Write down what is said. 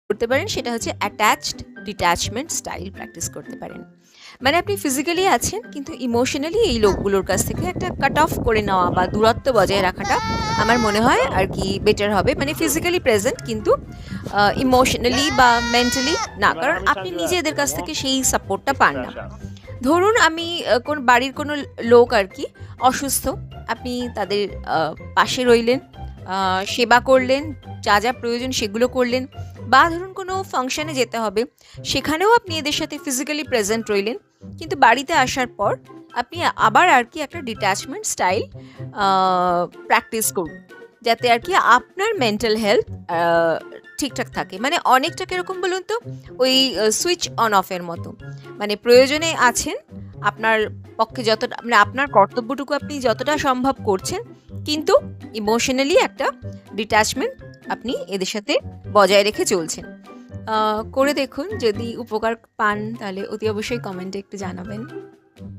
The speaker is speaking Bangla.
করতে পারেন সেটা হচ্ছে অ্যাটাচড ডিট্যাচমেন্ট স্টাইল প্র্যাকটিস করতে পারেন। মানে আপনি ফিজিক্যালি আছেন কিন্তু ইমোশনালি এই লোকগুলোর কাছ থেকে একটা কাট অফ করে নেওয়া বা দূরত্ব বজায় রাখাটা আমার মনে হয় আর কি বেটার হবে। মানে ফিজিক্যালি প্রেজেন্ট কিন্তু ইমোশনালি বা মেন্টালি না, কারণ আপনি নিজে এদের কাছ থেকে সেই সাপোর্টটা পান না। ধরুন আমি কোন বাড়ির কোনো লোক আর কি অসুস্থ, আপনি তাদের পাশে রইলেন, সেবা করলেন, যা যা প্রয়োজন সেগুলো করলেন, বা ধরুন কোনো ফাংশনে যেতে হবে, সেখানেও আপনি এদের সাথে ফিজিক্যালি প্রেজেন্ট রইলেন, কিন্তু বাড়িতে আসার পর আপনি আবার আর কি একটা ডিট্যাচমেন্ট স্টাইল প্র্যাকটিস করুন, যাতে আর কি আপনার মেন্টাল হেলথ ঠিকঠাক থাকে। মানে অনেকটা কিরকম বলুন তো, ওই সুইচ অন অফের মতো। মানে প্রয়োজনে আছেন, আপনার পক্ষে যতটা মানে আপনার কর্তব্যটুকু আপনি যতটা সম্ভব করছেন, কিন্তু ইমোশনালি একটা ডিট্যাচমেন্ট আপনি এদের সাথে বজায় রেখে চলছেন। করে দেখুন, যদি উপকার পান তাহলে অতি অবশ্যই কমেন্টে একটু জানাবেন।